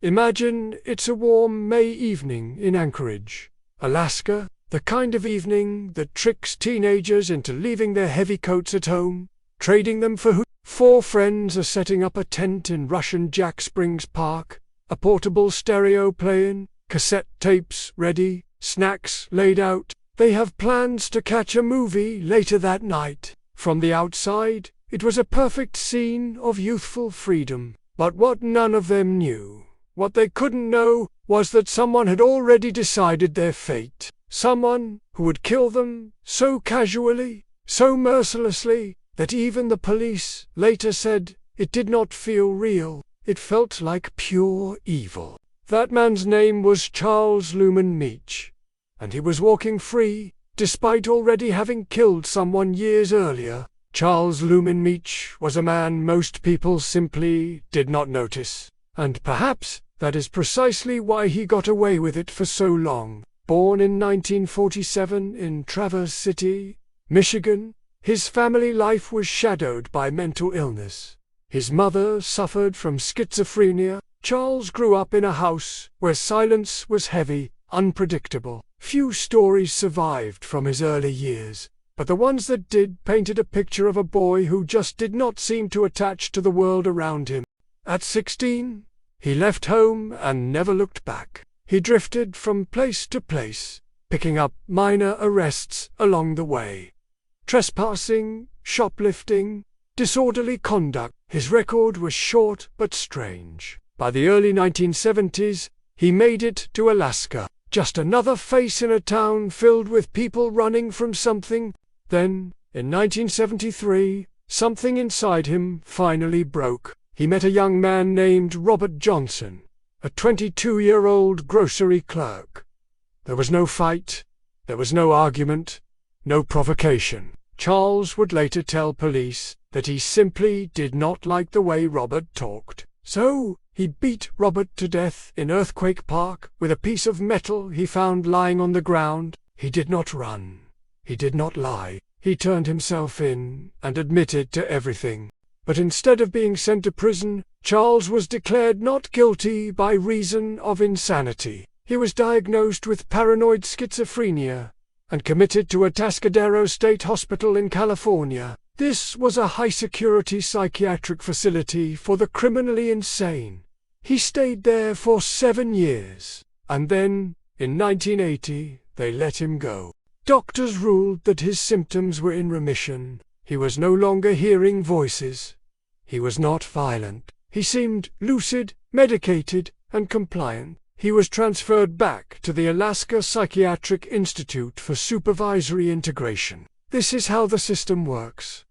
Imagine it's a warm May evening in Anchorage, Alaska, the kind of evening that tricks teenagers into leaving their heavy coats at home, trading them for Four friends are setting up a tent in Russian Jack Springs Park, a portable stereo playing, cassette tapes ready, snacks laid out. They have plans to catch a movie later that night. From the outside, it was a perfect scene of youthful freedom. But what none of them knew, what they couldn't know, was that someone had already decided their fate. Someone who would kill them so casually, so mercilessly, that even the police later said it did not feel real. It felt like pure evil. That man's name was Charles Meach, and he was walking free, despite already having killed someone years earlier. Charles Meach was a man most people simply did not notice, and perhaps that is precisely why he got away with it for so long. Born in 1947 in Traverse City, Michigan, his family life was shadowed by mental illness. His mother suffered from schizophrenia. Charles grew up in a house where silence was heavy, unpredictable. Few stories survived from his early years, but the ones that did painted a picture of a boy who just did not seem to attach to the world around him. At 16, he left home and never looked back. He drifted from place to place, picking up minor arrests along the way. Trespassing, shoplifting, disorderly conduct. His record was short but strange. By the early 1970s, he made it to Alaska, just another face in a town filled with people running from something. Then, in 1973, something inside him finally broke. He met a young man named Robert Johnson, a 22-year-old grocery clerk. There was no fight, there was no argument, no provocation. Charles would later tell police that he simply did not like the way Robert talked. So, he beat Robert to death in Earthquake Park with a piece of metal he found lying on the ground. He did not run. He did not lie. He turned himself in and admitted to everything. But instead of being sent to prison, Charles was declared not guilty by reason of insanity. He was diagnosed with paranoid schizophrenia and committed to a Atascadero State Hospital in California. This was a high-security psychiatric facility for the criminally insane. He stayed there for 7 years, and then, in 1980, they let him go. Doctors ruled that his symptoms were in remission. He was no longer hearing voices. He was not violent. He seemed lucid, medicated, and compliant. He was transferred back to the Alaska Psychiatric Institute for Supervisory Integration. This is how the system works.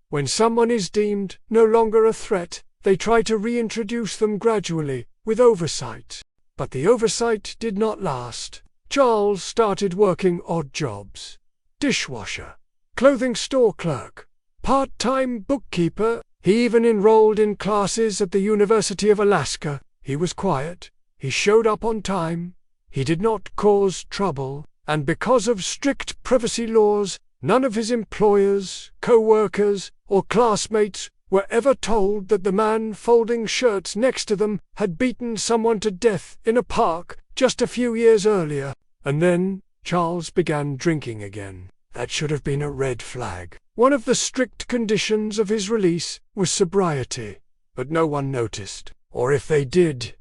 When someone is deemed no longer a threat, they try to reintroduce them gradually, with oversight. But the oversight did not last. Charles started working odd jobs: dishwasher, clothing store clerk, part-time bookkeeper. He even enrolled in classes at the University of Alaska. He was quiet. He showed up on time. He did not cause trouble, and because of strict privacy laws, none of his employers, co-workers, or classmates were ever told that the man folding shirts next to them had beaten someone to death in a park just a few years earlier. And then, Charles began drinking again. That should have been a red flag. One of the strict conditions of his release was sobriety, but no one noticed. Or if they did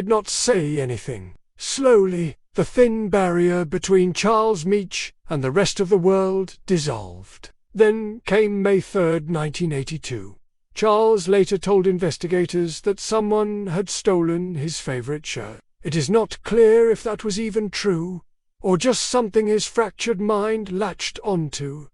not say anything. Slowly, the thin barrier between Charles Meach and the rest of the world dissolved. Then came May 3, 1982. Charles later told investigators that someone had stolen his favorite shirt. It is not clear if that was even true, or just something his fractured mind latched onto.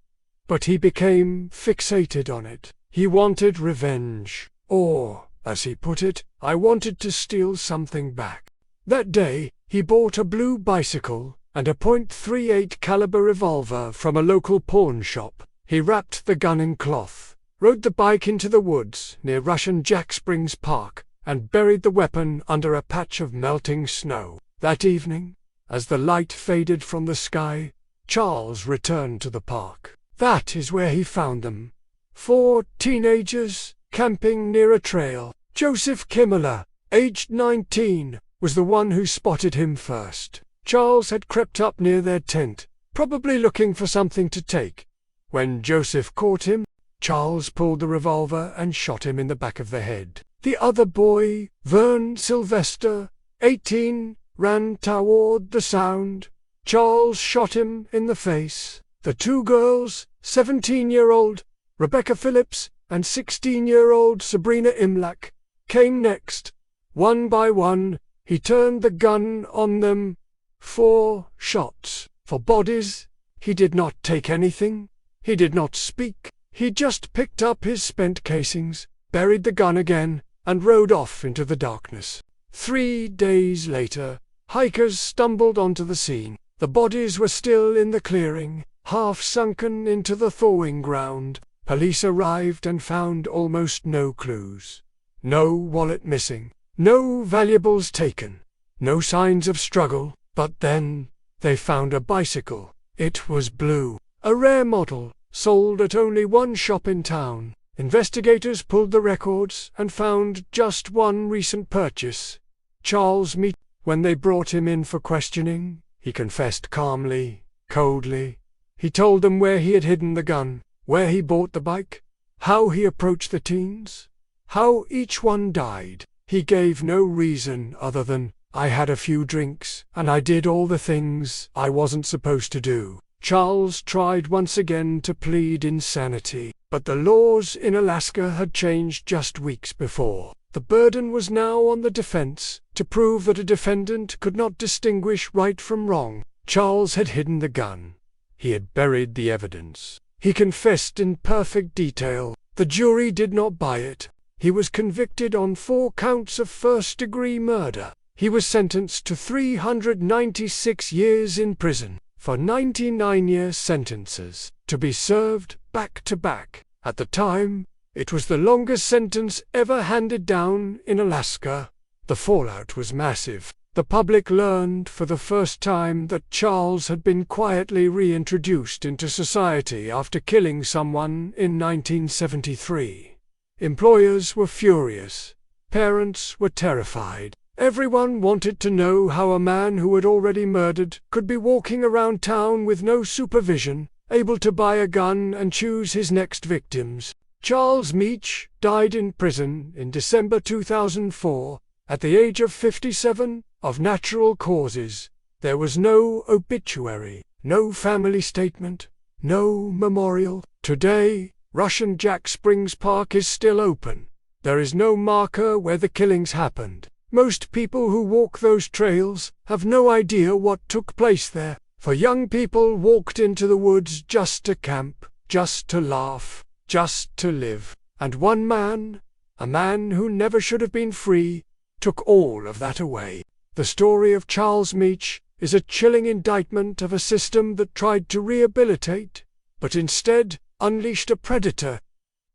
But he became fixated on it. He wanted revenge. Or, as he put it, I wanted to steal something back. That day, he bought a blue bicycle and a .38 caliber revolver from a local pawn shop. He wrapped the gun in cloth, rode the bike into the woods near Russian Jack Springs Park, and buried the weapon under a patch of melting snow. That evening, as the light faded from the sky, Charles returned to the park. That is where he found them. 4 teenagers, camping near a trail. Joseph Kimmerer, aged 19, was the one who spotted him first. Charles had crept up near their tent, probably looking for something to take. When Joseph caught him, Charles pulled the revolver and shot him in the back of the head. The other boy, Vern Sylvester, 18, ran toward the sound. Charles shot him in the face. The two girls, 17-year-old Rebecca Phillips and 16-year-old Sabrina Imlach, came next. One by one, he turned the gun on them. 4 shots. For bodies, he did not take anything. He did not speak. He just picked up his spent casings, buried the gun again, and rode off into the darkness. 3 days later, hikers stumbled onto the scene. The bodies were still in the clearing, half sunken into the thawing ground. Police arrived and found almost no clues. No wallet missing, no valuables taken, no signs of struggle. But then, they found a bicycle. It was blue, a rare model, sold at only one shop in town. Investigators pulled the records and found just one recent purchase. Charles Meach. When they brought him in for questioning, he confessed calmly, coldly. He told them where he had hidden the gun, where he bought the bike, how he approached the teens, how each one died. He gave no reason other than, "I had a few drinks, and I did all the things I wasn't supposed to do." Charles tried once again to plead insanity, but the laws in Alaska had changed just weeks before. The burden was now on the defense to prove that a defendant could not distinguish right from wrong. Charles had hidden the gun. He had buried the evidence. He confessed in perfect detail. The jury did not buy it. He was convicted on 4 counts of first-degree murder. He was sentenced to 396 years in prison, for 99-year sentences, to be served back to back. At the time, it was the longest sentence ever handed down in Alaska. The fallout was massive. The public learned for the first time that Charles had been quietly reintroduced into society after killing someone in 1973. Employers were furious. Parents were terrified. Everyone wanted to know how a man who had already murdered could be walking around town with no supervision, able to buy a gun and choose his next victims. Charles Meach died in prison in December 2004, at the age of 57, of natural causes. There was no obituary, no family statement, no memorial. Today, Russian Jack Springs Park is still open. There is no marker where the killings happened. Most people who walk those trails have no idea what took place there, for young people walked into the woods just to camp, just to laugh, just to live. And one man, a man who never should have been free, took all of that away. The story of Charles Meach is a chilling indictment of a system that tried to rehabilitate, but instead unleashed a predator.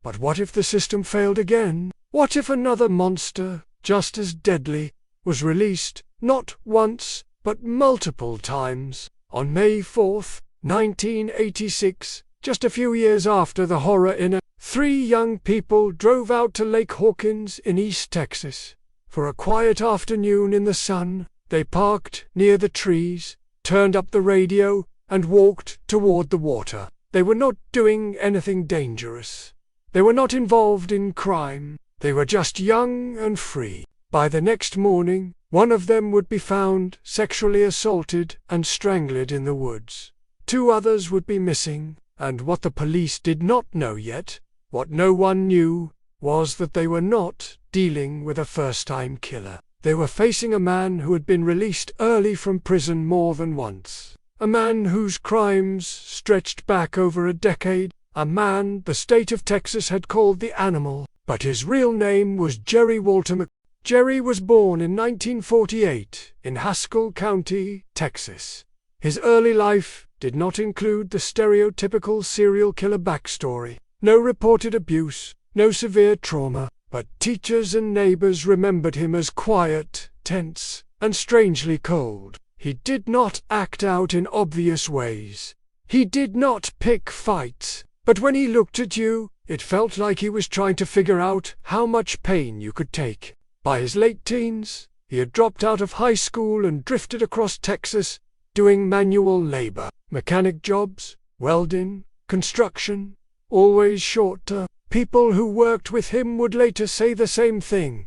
But what if the system failed again? What if another monster, just as deadly, was released, not once, but multiple times? On May 4, 1986, just a few years after the horror in 3 young people drove out to Lake Hawkins in East Texas. For a quiet afternoon in the sun, they parked near the trees, turned up the radio, and walked toward the water. They were not doing anything dangerous. They were not involved in crime. They were just young and free. By the next morning, one of them would be found sexually assaulted and strangled in the woods. 2 others would be missing, and what the police did not know yet, what no one knew, was that they were not dealing with a first-time killer. They were facing a man who had been released early from prison more than once. A man whose crimes stretched back over a decade. A man the state of Texas had called the Animal. But his real name was Jerry Walter McFadden. Jerry was born in 1948 in Haskell County, Texas. His early life did not include the stereotypical serial killer backstory. No reported abuse, no severe trauma, but teachers and neighbors remembered him as quiet, tense, and strangely cold. He did not act out in obvious ways. He did not pick fights, but when he looked at you, it felt like he was trying to figure out how much pain you could take. By his late teens, he had dropped out of high school and drifted across Texas, doing manual labor, mechanic jobs, welding, construction, always short-term. People who worked with him would later say the same thing.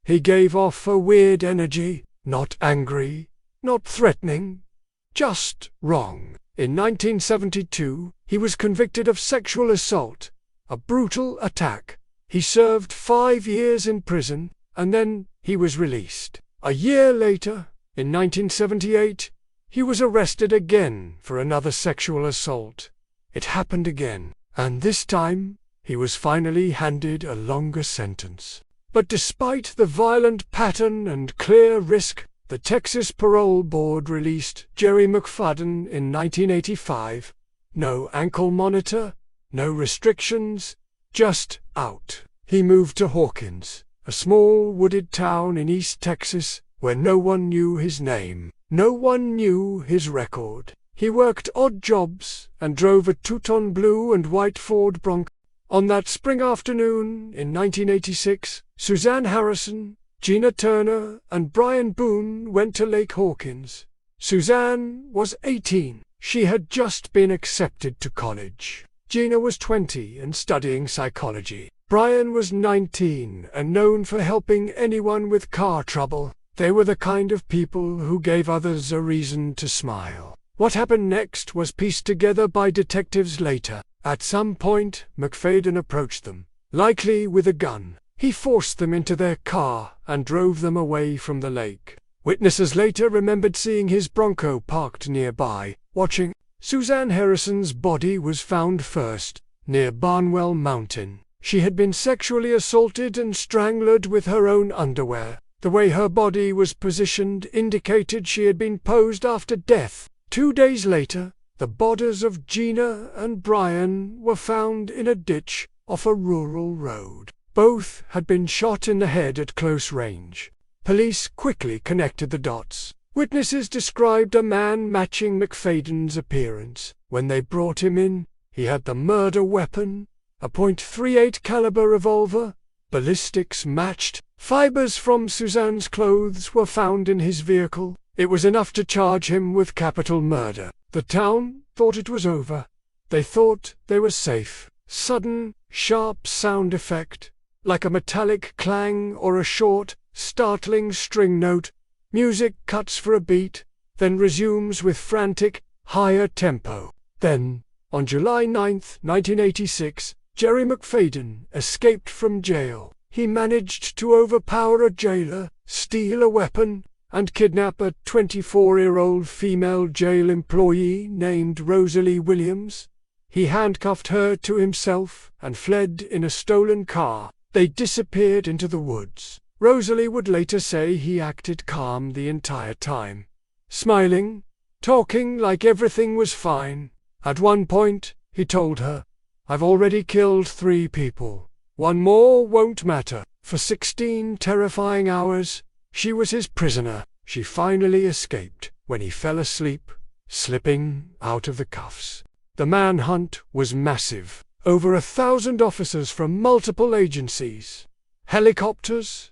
He gave off a weird energy, not angry, not threatening, just wrong. In 1972, he was convicted of sexual assault, a brutal attack. He served 5 years in prison, and then he was released. A year later, in 1978, he was arrested again for another sexual assault. It happened again, and this time, he was finally handed a longer sentence. But despite the violent pattern and clear risk, the Texas Parole Board released Jerry McFadden in 1985. No ankle monitor, no restrictions, just out. He moved to Hawkins, a small wooded town in East Texas, where no one knew his name. No one knew his record. He worked odd jobs and drove a two-ton blue and white Ford Bronco. On that spring afternoon in 1986, Suzanne Harrison, Gina Turner, and Brian Boone went to Lake Hawkins. Suzanne was 18. She had just been accepted to college. Gina was 20 and studying psychology. Brian was 19 and known for helping anyone with car trouble. They were the kind of people who gave others a reason to smile. What happened next was pieced together by detectives later. At some point, McFadden approached them, likely with a gun. He forced them into their car and drove them away from the lake. Witnesses later remembered seeing his Bronco parked nearby, watching. Suzanne Harrison's body was found first, near Barnwell Mountain. She had been sexually assaulted and strangled with her own underwear. The way her body was positioned indicated she had been posed after death. 2 days later, the bodies of Gina and Brian were found in a ditch off a rural road. Both had been shot in the head at close range. Police quickly connected the dots. Witnesses described a man matching McFadden's appearance. When they brought him in, he had the murder weapon, a .38 caliber revolver. Ballistics matched. Fibers from Suzanne's clothes were found in his vehicle. It was enough to charge him with capital murder. The town thought it was over. They thought they were safe. Sudden, sharp sound effect, like a metallic clang or a short, startling string note. Music cuts for a beat, then resumes with frantic, higher tempo. Then, on July 9, 1986, Jerry McFadden escaped from jail. He managed to overpower a jailer, steal a weapon, and kidnap a 24-year-old female jail employee named Rosalie Williams. He handcuffed her to himself and fled in a stolen car. They disappeared into the woods. Rosalie would later say he acted calm the entire time, smiling, talking like everything was fine. At one point, he told her, "I've already killed 3 people. 1 more won't matter." For 16 terrifying hours, she was his prisoner. She finally escaped when he fell asleep, slipping out of the cuffs. The manhunt was massive. Over 1,000 officers from multiple agencies, helicopters,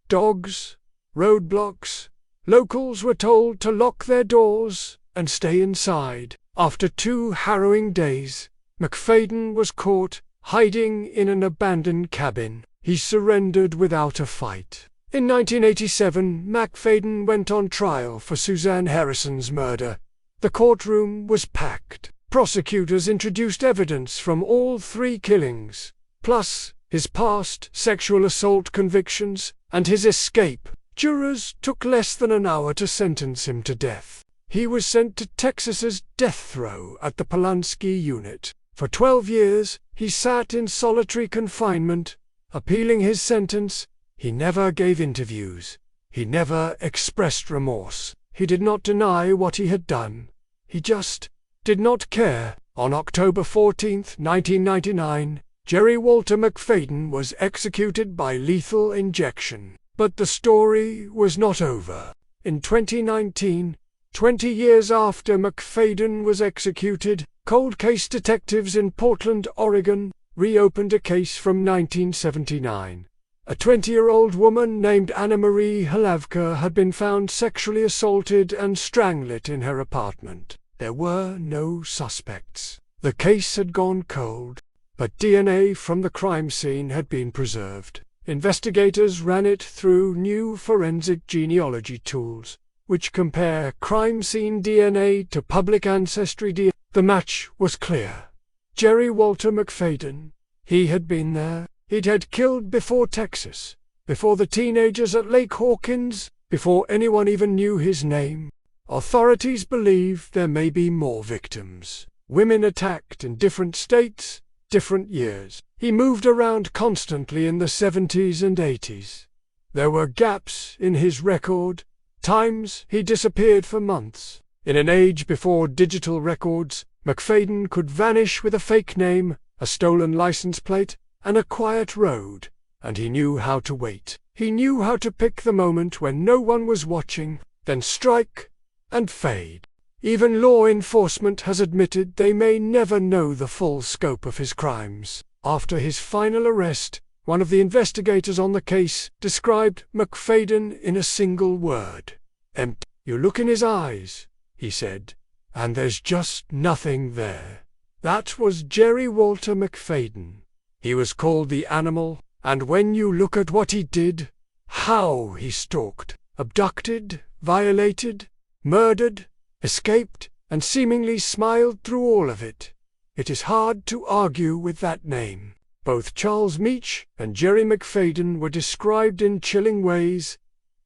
dogs, roadblocks. Locals were told to lock their doors and stay inside. After 2 harrowing days, McFadden was caught hiding in an abandoned cabin. He surrendered without a fight. In 1987, McFadden went on trial for Suzanne Harrison's murder. The courtroom was packed. Prosecutors introduced evidence from all 3 killings, plus his past sexual assault convictions and his escape. Jurors took less than an hour to sentence him to death. He was sent to Texas's death row at the Polanski unit. For 12 years, he sat in solitary confinement, appealing his sentence. He never gave interviews. He never expressed remorse. He did not deny what he had done. He just did not care. On October 14, 1999, Jerry Walter McFadden was executed by lethal injection. But the story was not over. In 2019, 20 years after McFadden was executed, cold case detectives in Portland, Oregon, reopened a case from 1979. A 20-year-old woman named Anna Marie Halavka had been found sexually assaulted and strangled in her apartment. There were no suspects. The case had gone cold, but DNA from the crime scene had been preserved. Investigators ran it through new forensic genealogy tools, which compare crime scene DNA to public ancestry DNA. The match was clear. Jerry Walter McFadden. He had been there. He had killed before Texas, before the teenagers at Lake Hawkins, before anyone even knew his name. Authorities believe there may be more victims. Women attacked in different states, different years. He moved around constantly in the 70s and 80s. There were gaps in his record, times he disappeared for months. In an age before digital records, McFadden could vanish with a fake name, a stolen license plate, and a quiet road, and he knew how to wait. He knew how to pick the moment when no one was watching, then strike and fade. Even law enforcement has admitted they may never know the full scope of his crimes. After his final arrest, one of the investigators on the case described McFadden in a single word: empty. You look in his eyes, he said, and there's just nothing there. That was Jerry Walter McFadden. He was called the Animal, and when you look at what he did, how he stalked, abducted, violated, murdered, escaped, and seemingly smiled through all of it, it is hard to argue with that name. Both Charles Meach and Jerry McFadden were described in chilling ways,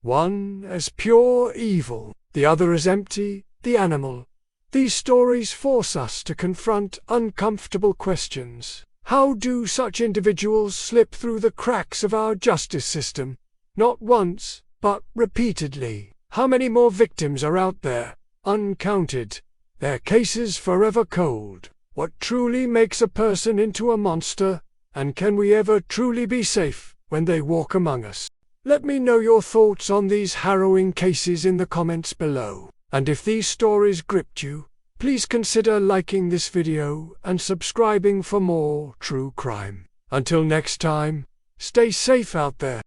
one as pure evil, the other as empty, the animal. These stories force us to confront uncomfortable questions. How do such individuals slip through the cracks of our justice system? Not once, but repeatedly. How many more victims are out there, uncounted, their cases forever cold? What truly makes a person into a monster, and can we ever truly be safe when they walk among us? Let me know your thoughts on these harrowing cases in the comments below. And if these stories gripped you, please consider liking this video and subscribing for more true crime. Until next time, stay safe out there.